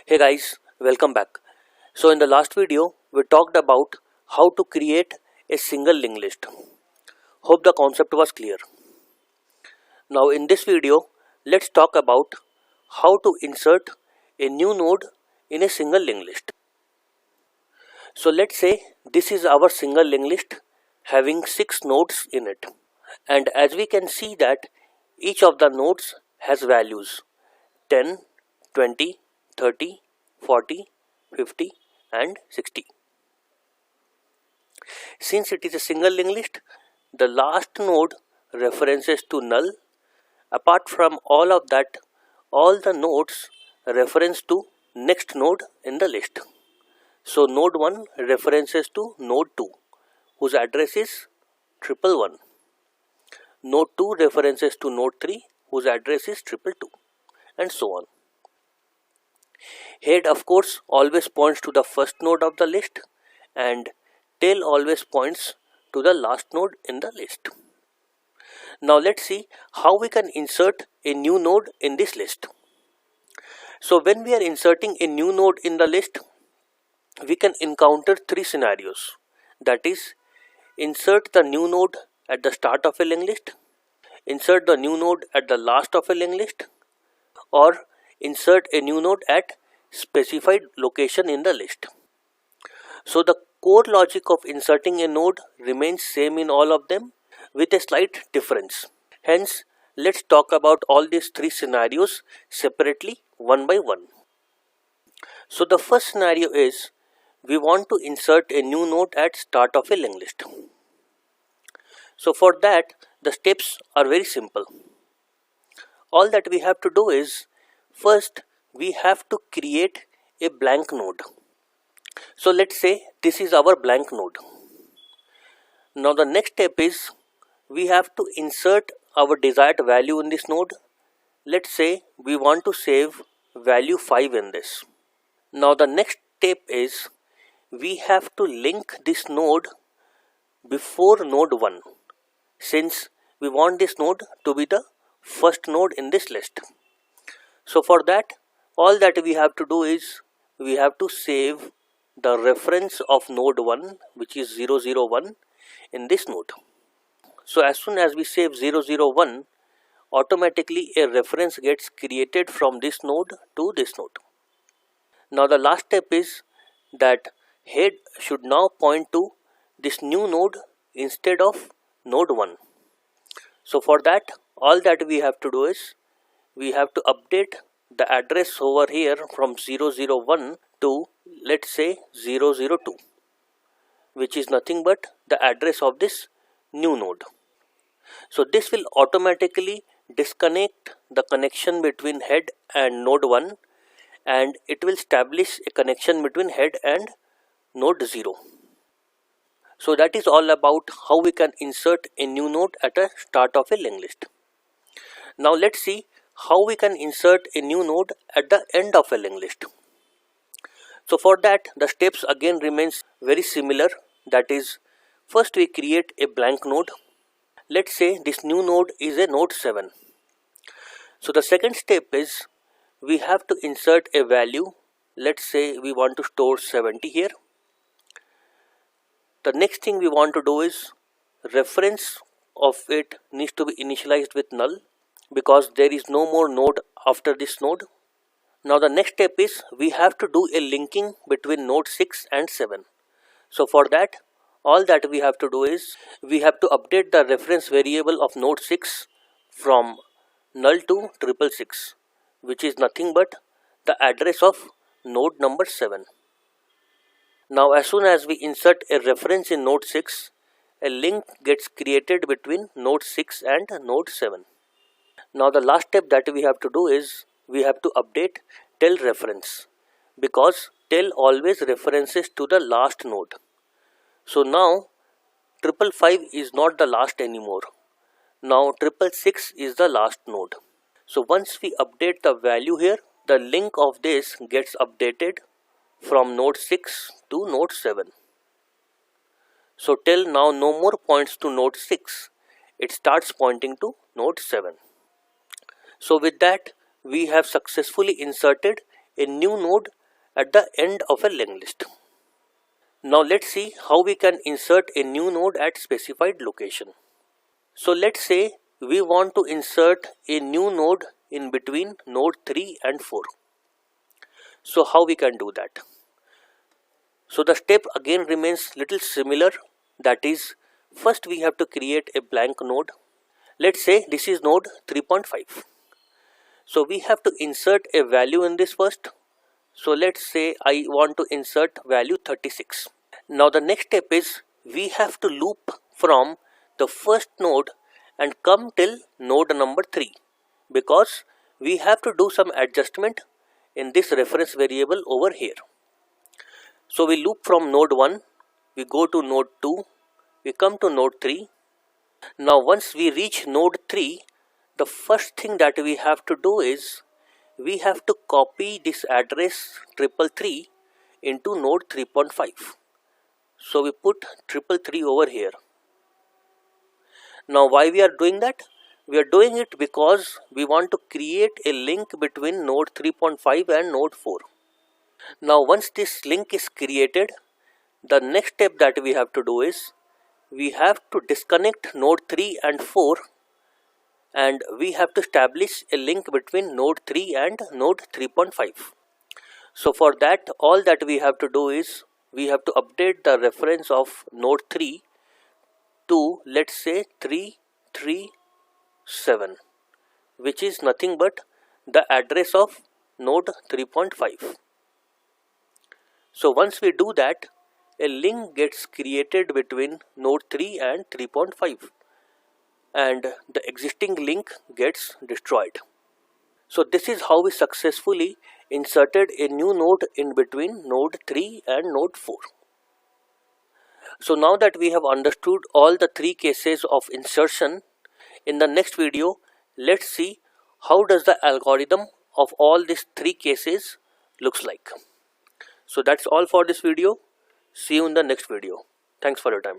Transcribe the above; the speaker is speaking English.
Hey guys, welcome back. So in the last video, we talked about how to create a single linked list. Hope the concept was clear. Now in this video, let's talk about how to insert a new node in a single linked list. So let's say this is our single linked list having 6 nodes in it. And as we can see that each of the nodes has values 10, 20, 30, 40, 50 and 60. Since it is a single linked list, the last node references to null. Apart from all of that, all the nodes reference to next node in the list. So node 1 references to node 2 whose address is 111. Node 2 references to node 3 whose address is 222 and so on. Head of course always points to the first node of the list and tail always points to the last node in the list. Now let's see how we can insert a new node in this list. So when we are inserting a new node in the list, we can encounter 3 scenarios. That is, insert the new node at the start of a linked list, insert the new node at the last of a linked list, or insert a new node at specified location in the list. So the core logic of inserting a node remains same in all of them with a slight difference. Hence, let's talk about all these 3 scenarios separately one by one. So the first scenario is we want to insert a new node at start of a linked list. So for that, the steps are very simple. All that we have to do is, first we have to create a blank node. So let's say this is our blank node. Now the next step is we have to insert our desired value in this node. Let's say we want to save value 5 in this. Now the next step is we have to link this node before node 1, since we want this node to be the first node in this list. So for that, all that we have to do is we have to save the reference of node 1, which is 001 in this node. So as soon as we save 001, automatically a reference gets created from this node to this node. Now the last step is that head should now point to this new node instead of node 1. So for that, all that we have to do is we have to update the address over here from 001 to, let's say, 002, which is nothing but the address of this new node. So this will automatically disconnect the connection between head and node 1, and it will establish a connection between head and node 0. So that is all about how we can insert a new node at the start of a linked list. Now let's see how we can insert a new node at the end of a linked list. So for that, the steps again remains very similar. That is, first we create a blank node. Let's say this new node is a node 7. So the second step is we have to insert a value. Let's say we want to store 70 here. The next thing we want to do is reference of it needs to be initialized with null, because there is no more node after this node. Now the next step is we have to do a linking between node 6 and 7. So for that, all that we have to do is we have to update the reference variable of node 6 from null to 666, which is nothing but the address of node number 7. Now as soon as we insert a reference in node 6, a link gets created between node 6 and node 7. Now the last step that we have to do is we have to update tail reference, because tail always references to the last node. So now 555 is not the last anymore. Now 666 is the last node. So once we update the value here, the link of this gets updated from node 6 to node 7. So till now no more points to node 6, it starts pointing to node 7. So with that, we have successfully inserted a new node at the end of a linked list. Now let's see how we can insert a new node at specified location. So let's say we want to insert a new node in between node 3 and 4. So how we can do that? So the step again remains little similar, that is, first we have to create a blank node. Let's say this is node 3.5. So we have to insert a value in this first. So let's say I want to insert value 36. Now the next step is we have to loop from the first node and come till node number 3, because we have to do some adjustment in this reference variable over here. So we loop from node 1, we go to node 2, we come to node 3. Now once we reach node 3, the first thing that we have to do is we have to copy this address 333 into node 3.5. So we put 333 over here. Now why we are doing that? We are doing it because we want to create a link between node 3.5 and node 4. Now once this link is created, the next step that we have to do is we have to disconnect node 3 and 4, and we have to establish a link between node 3 and node 3.5. So for that, all that we have to do is we have to update the reference of node 3 to, let's say, 337, which is nothing but the address of node 3.5. So once we do that, a link gets created between node 3 and 3.5, and the existing link gets destroyed. So this is how we successfully inserted a new node in between node 3 and node 4. So now that we have understood all the 3 cases of insertion, in the next video let's see how does the algorithm of all these 3 cases looks like. So that's all for this video. See you in the next video. Thanks for your time.